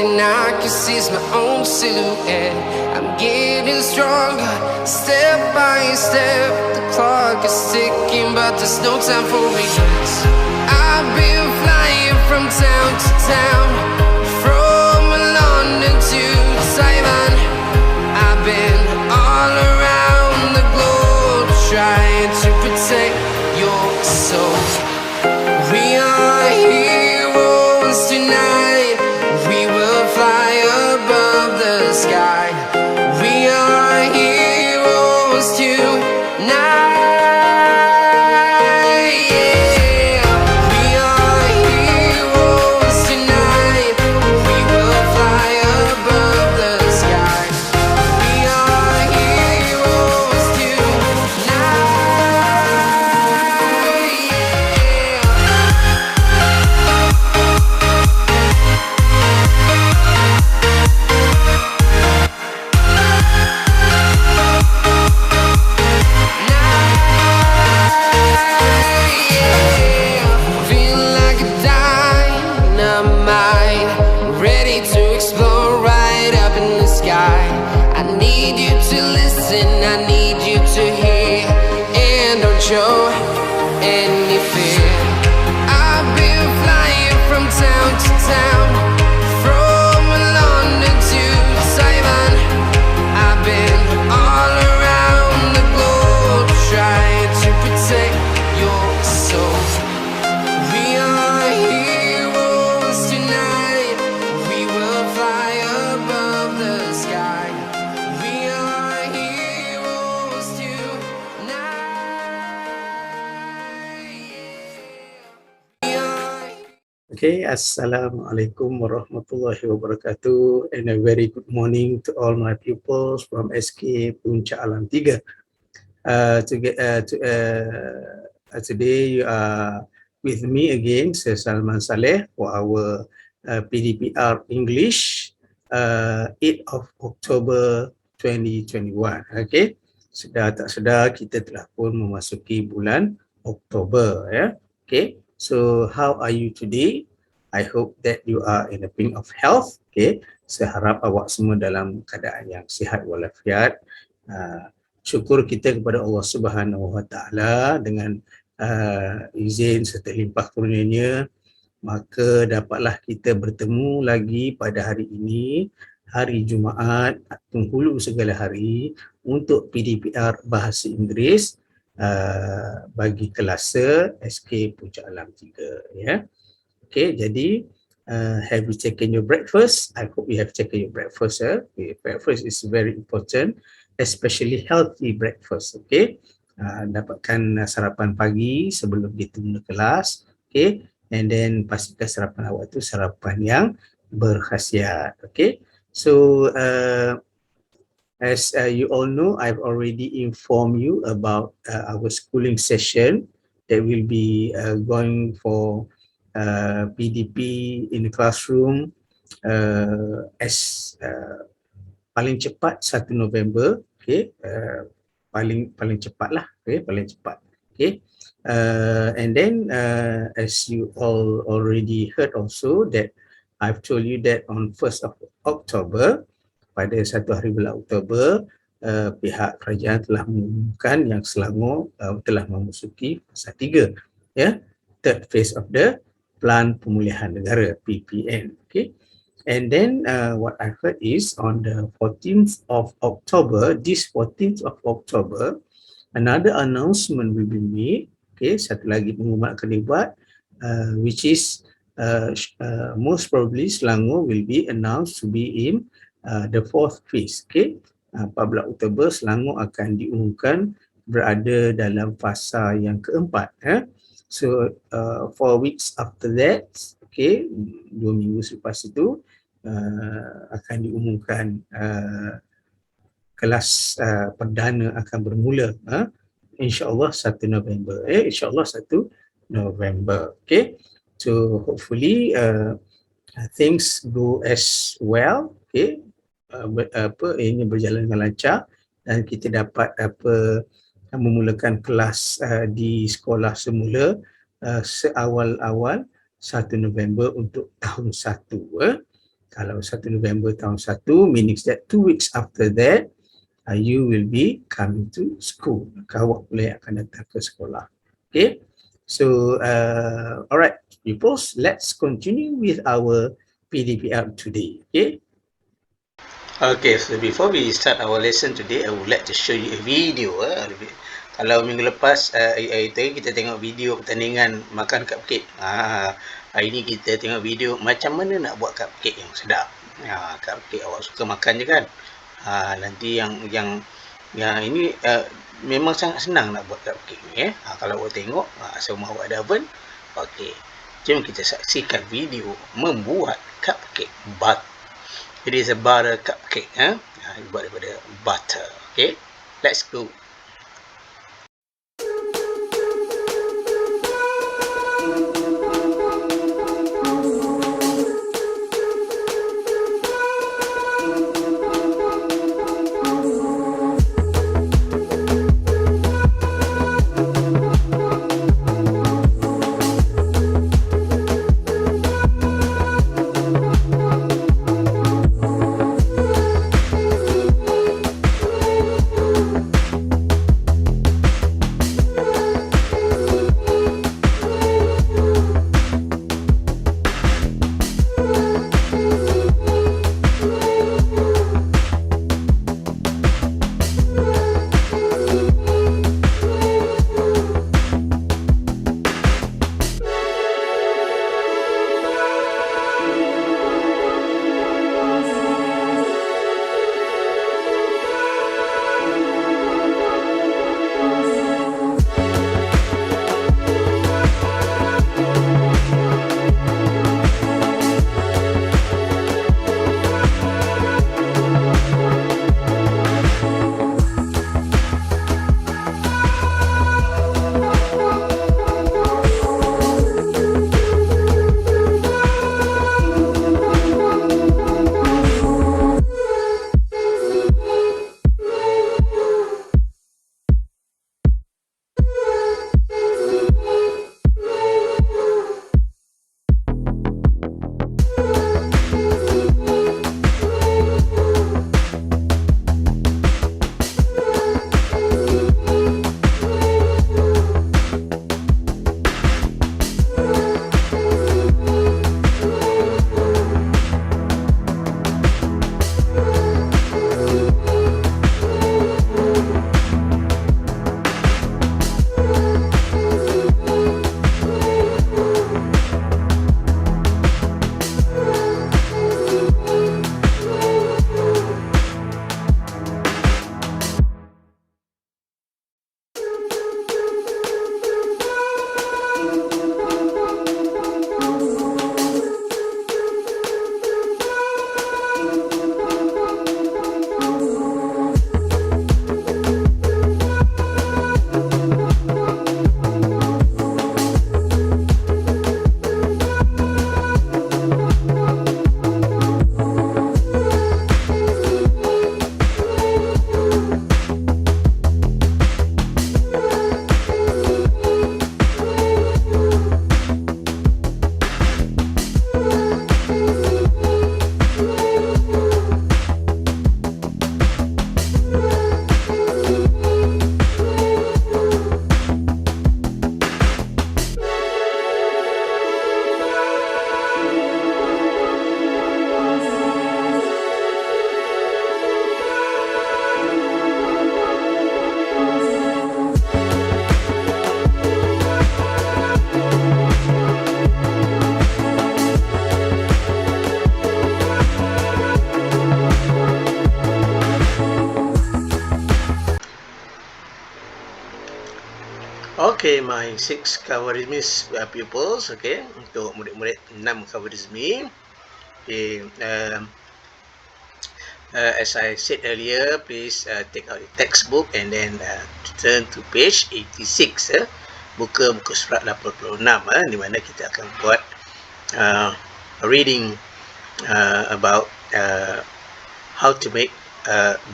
and I can see my own silhouette. I'm getting stronger, step by step. The clock is ticking, but there's no time for regrets. I've been flying from town to town, from London to Taiwan. I've been all around the globe, trying to protect your soul. We are heroes tonight. We will fly above the sky. We are heroes tonight. Yeah. We are heroes tonight. We will fly above the sky. We are heroes tonight. Feel like a dynamite, ready to explode right up in the sky. I need you to listen, I need you to hear, and don't show any fear. I've been flying from town to town, from London to Taiwan. I've been all around the globe, trying to protect your soul. We are heroes tonight. We will fly above the sky. We are heroes tonight. We are. Okay, Assalamualaikum warahmatullahi wabarakatuh, and a very good morning to all my pupils from SK Puncak Alam 3. Today you are with me again, Sir Salman Saleh, for our PDPR English 8 of October 2021. Okay, sedar tak sedar kita telah pun memasuki bulan Oktober, ya. Okay, so how are you today? I hope that you are in a pink of health. Okay, saya harap awak semua dalam keadaan yang sihat walafiat. Syukur kita kepada Allah Subhanahu Wa Taala dengan izin serta limpah kurnianya, maka dapatlah kita bertemu lagi pada hari ini, hari Jumaat, penghulu segala hari, untuk PDPR Bahasa Inggeris bagi kelas SK Puncak Alam 3, ya. Okay, jadi have you taken your breakfast? I hope you have taken your breakfast. Okay, breakfast is very important, especially healthy breakfast. Okay, dapatkan sarapan pagi sebelum kita mula kelas. Okay, and then pastikan sarapan awak itu sarapan yang berkhasiat. Okay, so as you all know, I've already informed you about our schooling session that will be going for PDP in the classroom as paling cepat 1 November. Okay, paling cepat lah. Okay, paling cepat. Okay, and then as you all already heard also that I've told you that on 1st of October, pada 1 hari bulan Oktober, pihak kerajaan telah mengumumkan yang Selangor telah memasuki fasa 3, ya, third phase of the Plan Pemulihan Negara, PPN. Okay, and then what I heard is on the 14th of October, this 14th of October, another announcement will be made. Okay, satu lagi pengumuman akan dibuat, which is most probably Selangor will be announced to be in the fourth phase. Okay, 14 Oktober Selangor akan diumumkan berada dalam fasa yang keempat. So 4 weeks after that, okay, 2 minggu selepas itu akan diumumkan kelas perdana akan bermula, insya-Allah 1 November. Insya-Allah 1 November. Okay, so hopefully things go as well. Okay, ini berjalan dengan lancar dan kita dapat memulakan kelas di sekolah semula seawal-awal 1 November untuk tahun 1. Kalau 1 November tahun 1, meaning that 2 weeks after that, you will be coming to school. Awak boleh akan datang ke sekolah. Okay, so alright, pupils, let's continue with our PDPR today. Okay, so before we start our lesson today, I would like to show you a video. Kalau minggu lepas kita tengok video pertandingan makan cupcake. Hari ni kita tengok video macam mana nak buat cupcake yang sedap. Cupcake awak suka makan je kan? Nanti yang ini memang sangat senang nak buat cupcake ni. Kalau awak tengok, semua awak ada oven. Okey, jom kita saksikan video membuat cupcake butter. It is a butter cupcake. Buat daripada butter. Okay, let's go. Okay, my 6 Khawarizmi pupils, okay, untuk murid-murid 6 Khawarizmi. Okay, as I said earlier, please take out the textbook and then turn to page 86. Buka buku surat 86, di mana kita akan buat reading about how to make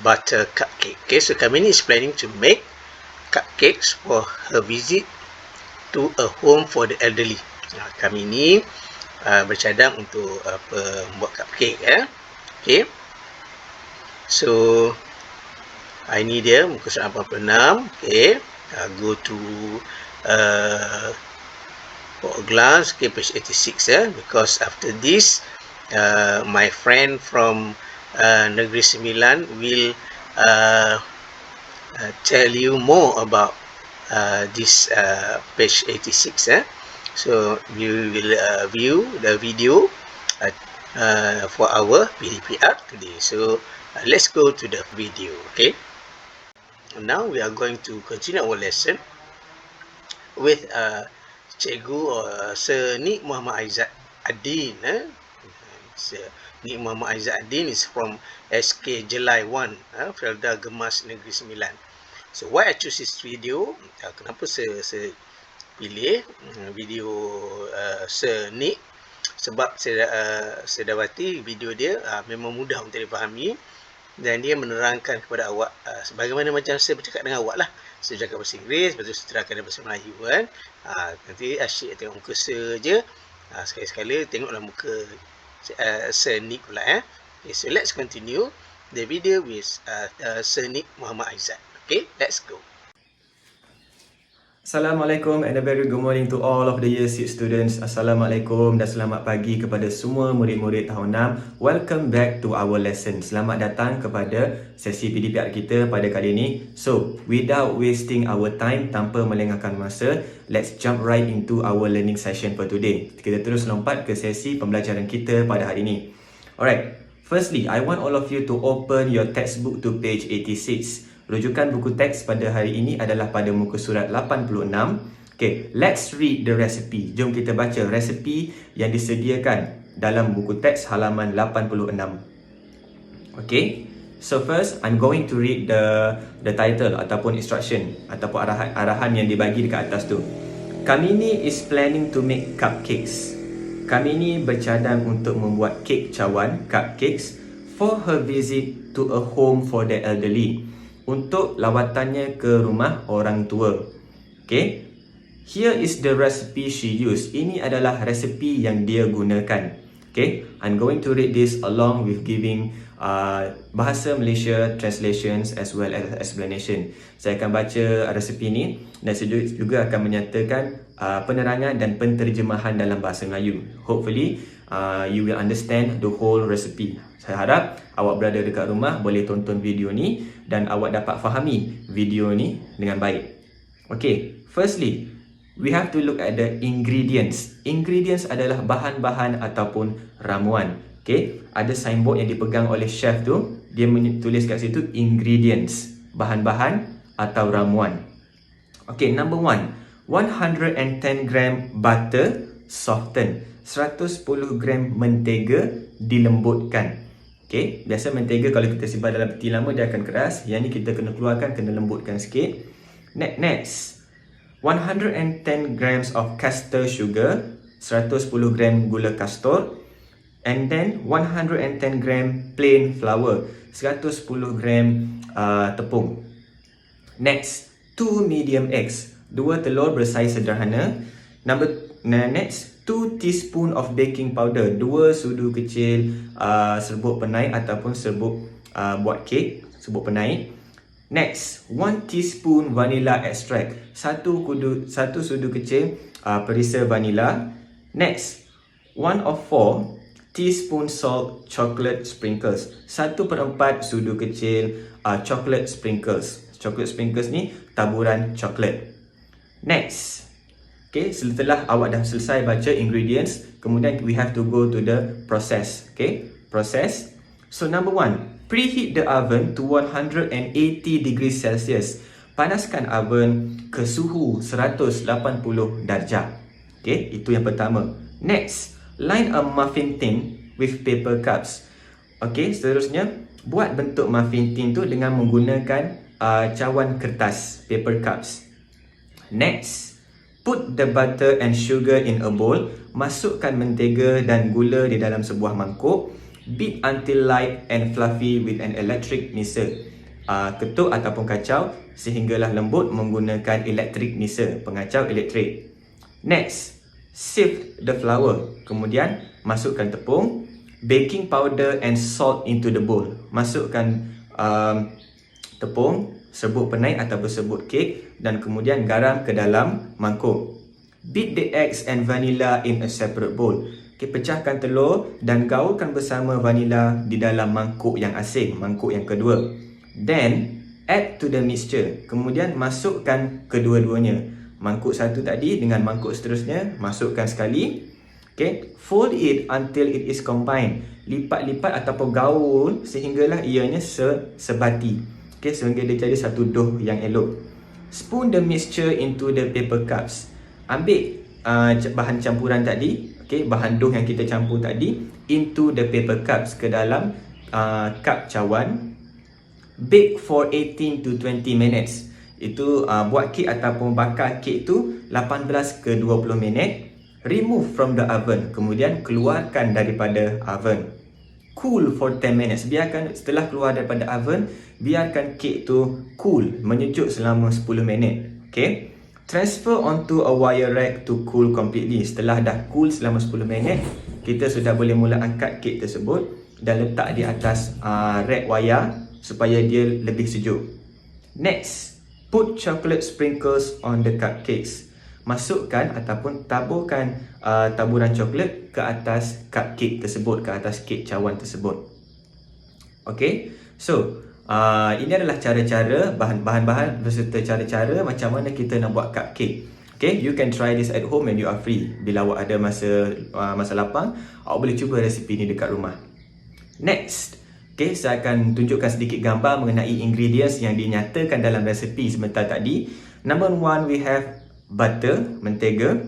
butter cupcake. Okay, so Kamini is planning to make cupcakes for her visit to a home for the elderly. Kami ni bercadang untuk buat cupcake ya. Okay. So ini dia muka surat 86. Okay. Go to for a glance. Okay, page 86 ya. Because after this, my friend from Negeri Sembilan will tell you more about this page 86 ya. So we will view the video for our PDP art today. So let's go to the video. Okay. Now we are going to continue our lesson with Cikgu Sir Nik Muhammad Aizat Adin. Sir Nik Muhammad Aizat Adin is from SK Jelai 1, Felda Gemas Negeri Sembilan. So why I choose this video? Kenapa saya pilih video Sir Nik? Sebab saya dapati video dia memang mudah untuk dipahami dan dia menerangkan kepada awak sebagaimana macam saya bercakap dengan awak lah. Saya cakap bahasa Inggeris, lepas tu saya terangkan bahasa Melayu kan. Nanti asyik tengok muka Sir je. Sekali-sekala tengoklah muka Sir Nik pula Okay, so let's continue the video with Sir Nik Muhammad Aizat. Okay, let's go. Assalamualaikum and a very good morning to all of the year 6 students. Assalamualaikum dan selamat pagi kepada semua murid-murid tahun 6. Welcome back to our lesson. Selamat datang kepada sesi PDP Art kita pada kali ini. So, without wasting our time, tanpa melengahkan masa, let's jump right into our learning session for today. Kita terus lompat ke sesi pembelajaran kita pada hari ini. Alright, firstly, I want all of you to open your textbook to page 86. Rujukan buku teks pada hari ini adalah pada muka surat 86. Okay, let's read the recipe. Jom kita baca resepi yang disediakan dalam buku teks halaman 86. Okay, so first I'm going to read the title ataupun instruction ataupun arahan yang dibagi dekat atas tu. Kamini is planning to make cupcakes. Kamini bercadang untuk membuat kek cawan, cupcakes, for her visit to a home for the elderly. Untuk lawatannya ke rumah orang tua. Okay, here is the recipe she used. Ini adalah resepi yang dia gunakan. Okay, I'm going to read this along with giving Bahasa Malaysia translations as well as explanation. Saya akan baca resepi ini dan saya juga akan menyatakan penerangan dan penterjemahan dalam bahasa Melayu. Hopefully you will understand the whole recipe. Saya harap awak berada dekat rumah boleh tonton video ni dan awak dapat fahami video ni dengan baik. Okay, firstly, we have to look at the ingredients. Ingredients adalah bahan-bahan ataupun ramuan. Okay, ada signboard yang dipegang oleh chef tu, dia menulis kat situ ingredients, bahan-bahan atau ramuan. Okay, number 1, 110 gram butter softened. 110 gram mentega dilembutkan. Okay, biasa mentega kalau kita simpan dalam peti lama dia akan keras. Yang ni kita kena keluarkan, kena lembutkan sikit. Next, 110 grams of castor sugar, 110 gram gula kastor, and then 110 gram plain flour, 110 gram tepung. Next, 2 medium eggs, 2 telur bersaiz sederhana. Next, 2 teaspoon of baking powder, 2 sudu kecil serbuk penai ataupun serbuk buat kek, serbuk penai. Next, 1 teaspoon vanilla extract, 1 sudu kecil perisa vanilla. Next, 1/4 teaspoon salt chocolate sprinkles, 1/4 sudu kecil chocolate sprinkles. Chocolate sprinkles ni taburan coklat. Next, okay, setelah awak dah selesai baca ingredients, kemudian we have to go to the process. Okay, process. So number 1, preheat the oven to 180 degrees Celsius. Panaskan oven ke suhu 180 darjah. Okay, itu yang pertama. Next, line a muffin tin with paper cups. Okay, seterusnya buat bentuk muffin tin tu dengan menggunakan cawan kertas, paper cups. Next, put the butter and sugar in a bowl. Masukkan mentega dan gula di dalam sebuah mangkuk. Beat until light and fluffy with an electric mixer. Ketuk ataupun kacau sehinggalah lembut menggunakan electric mixer, pengacau elektrik. Next, sift the flour. Kemudian masukkan tepung, baking powder and salt into the bowl. Masukkan tepung, serbuk penaik ataupun serbuk kek dan kemudian garam ke dalam mangkuk. Beat the eggs and vanilla in a separate bowl. Okay, pecahkan telur dan gaulkan bersama vanilla di dalam mangkuk yang asing, mangkuk yang kedua. Then add to the mixture. Kemudian masukkan kedua-duanya. Mangkuk satu tadi dengan mangkuk seterusnya, masukkan sekali. Okay, fold it until it is combined. Lipat-lipat ataupun gaul sehinggalah ianya sebati. Okay, sehingga dia jadi satu dough yang elok. Spoon the mixture into the paper cups. Ambil bahan campuran tadi, okay, bahan dough yang kita campur tadi, into the paper cups, ke dalam cup cawan. Bake for 18 to 20 minutes. Itu buat kek ataupun bakar kek tu 18 ke 20 minit. Remove from the oven. Kemudian keluarkan daripada oven. Cool for 10 minutes. Biarkan setelah keluar daripada oven, biarkan kek tu cool, menyejuk selama 10 minit. Okay. Transfer onto a wire rack to cool completely. Setelah dah cool selama 10 minit, kita sudah boleh mula angkat kek tersebut dan letak di atas rack wire supaya dia lebih sejuk. Next, put chocolate sprinkles on the cupcakes. Masukkan ataupun taburkan taburan coklat ke atas cupcake tersebut, ke atas kek cawan tersebut. Okay, so ini adalah cara-cara, bahan-bahan beserta cara-cara macam mana kita nak buat cupcake. Okay, you can try this at home when you are free. Bila awak ada masa lapang, awak boleh cuba resipi ni dekat rumah. Next, okay, saya akan tunjukkan sedikit gambar mengenai ingredients yang dinyatakan dalam resepi sebentar tadi. Number 1, we have butter, mentega.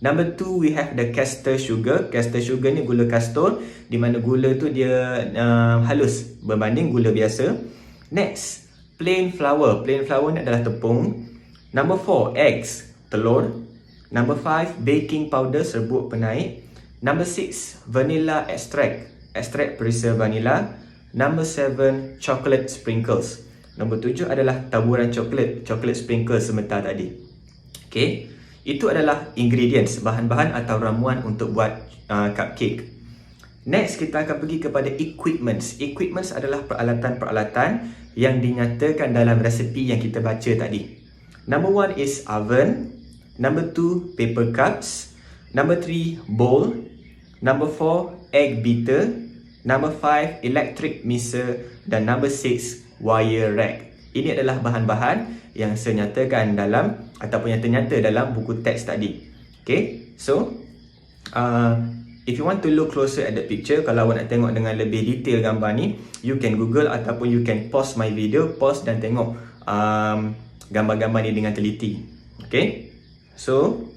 Number 2, we have the castor sugar. Castor sugar ni gula kastor, di mana gula tu dia halus berbanding gula biasa. Next, plain flour. Plain flour ni adalah tepung. Number 4, eggs, telur. Number 5, baking powder, serbuk penaik. Number 6, vanilla extract, extract perisa vanilla. Number 7, chocolate sprinkles. Nombor 7 adalah taburan coklat, chocolate sprinkles sebentar tadi. Okay, itu adalah ingredients, bahan-bahan atau ramuan untuk buat cupcake. Next, kita akan pergi kepada equipments. Equipments adalah peralatan-peralatan yang dinyatakan dalam resepi yang kita baca tadi. Number 1 is oven. Number 2, paper cups. Number 3, bowl. Number 4, egg beater. Number 5, electric mixer. Dan number 6, wire rack. Ini adalah bahan-bahan yang saya nyatakan dalam ataupun yang ternyata dalam buku teks tadi. Okay, so if you want to look closer at the picture, kalau awak nak tengok dengan lebih detail gambar ni, you can Google ataupun you can pause my video, pause dan tengok gambar-gambar ni dengan teliti. Okay, so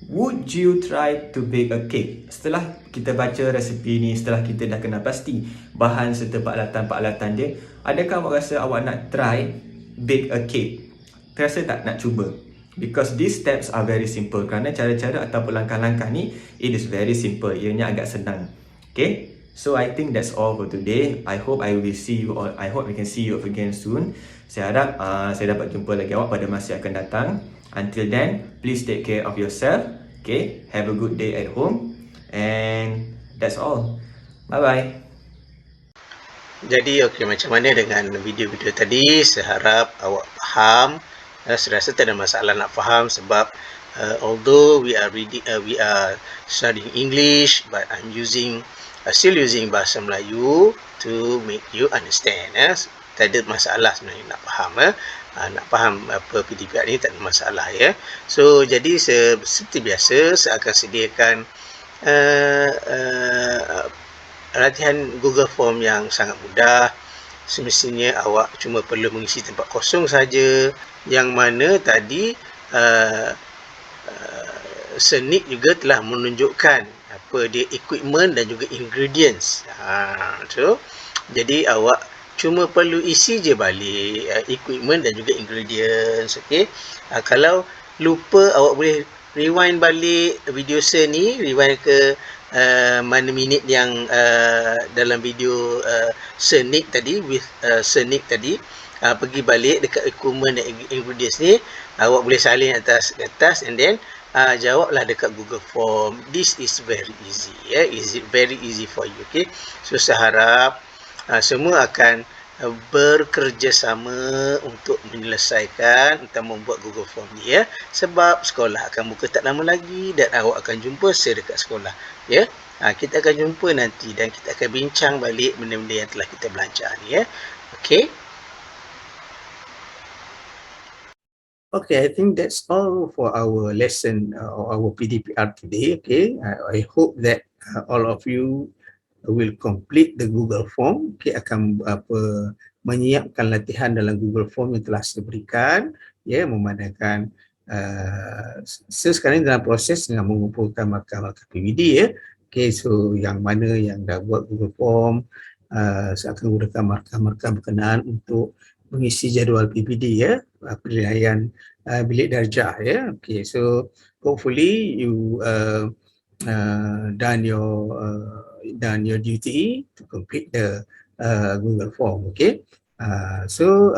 would you try to bake a cake? Setelah kita baca resepi ni, setelah kita dah kenal pasti bahan serta peralatan-peralatan dia, adakah awak rasa awak nak try bake a cake? Terasa tak nak cuba? Because these steps are very simple. Kerana cara-cara ataupun langkah-langkah ni, it is very simple. Ianya agak senang. Okay, so I think that's all for today. I hope I will see you all. I hope we can see you again soon. Saya harap saya dapat jumpa lagi awak pada masa yang akan datang. Until then, please take care of yourself. Okay, have a good day at home. And that's all. Bye-bye. Jadi okey, macam mana dengan video-video tadi? Saya harap awak faham. Saya rasa tak ada masalah nak faham sebab although we are studying English, but I'm still using bahasa Melayu to make you understand. Tak ada masalah sebenarnya nak faham. Nak faham apa PDPR ni tak ada masalah ya. So jadi seperti biasa saya akan sediakan latihan Google Form yang sangat mudah. Semestinya awak cuma perlu mengisi tempat kosong saja, yang mana tadi Senik juga telah menunjukkan apa dia equipment dan juga ingredients. So jadi awak cuma perlu isi je balik equipment dan juga ingredients. Okey, kalau lupa awak boleh rewind balik video ni, rewind ke mana minit yang dalam video Senik tadi, with Senik tadi, pergi balik dekat equipment dan ingredients ni, awak boleh salin atas kertas and then jawablah dekat Google Form. This is very easy, very easy for you. Okay, so saya harap semua akan bekerjasama untuk menyelesaikan atau membuat Google Form ni, sebab sekolah akan buka tak lama lagi dan awak akan jumpa saya dekat sekolah, kita akan jumpa nanti dan kita akan bincang balik benda-benda yang telah kita belajar ni, okay. Okay, I think that's all for our lesson or our PDPR today. Okay, I hope that all of you will complete the Google Form. Okay, akan menyiapkan latihan dalam Google Form yang telah saya berikan, memandangkan saya sekarang dalam proses dengan mengumpulkan markah-markah PVD, Okay, so yang mana yang dah buat Google Form, saya akan gunakan markah-markah berkenaan untuk mengisi jadual PPD, penilaian bilik darjah, Okay, so hopefully you done your duty to complete the Google Form, okay. So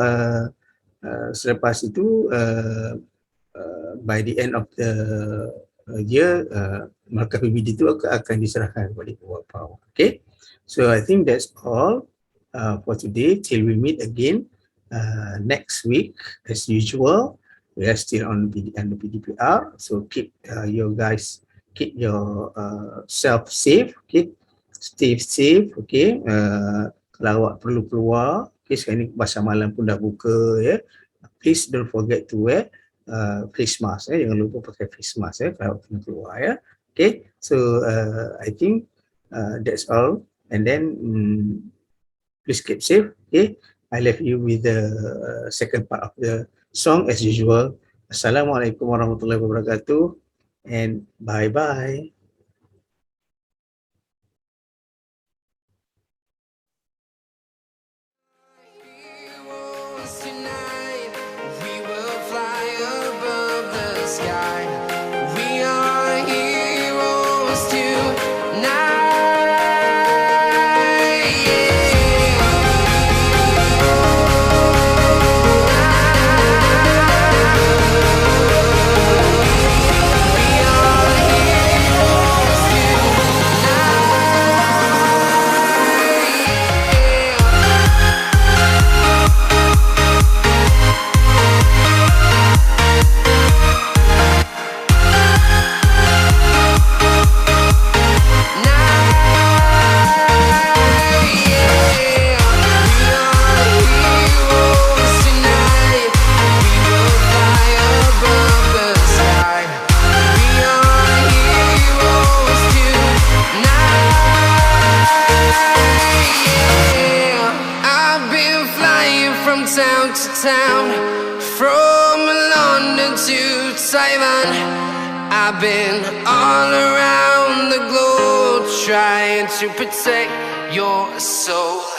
selepas itu by the end of the year, markah PPD itu akan diserahkan kepada bapa. Okay, so I think that's all for today. Till we meet again next week, as usual. We are still on the PDPR, so keep yourself safe, okay? Stay safe, okay? Kalau awak perlu keluar, okay, sekarang ni pasar malam pun dah buka, please don't forget to wear face mask, jangan lupa pakai face mask, kalau kena keluar, okay. So I think that's all, and then please keep safe, okay. I left you with the second part of the song as usual. Assalamualaikum warahmatullahi wabarakatuh, and bye-bye. Town to town, from London to Taiwan, I've been all around the globe trying to protect your soul.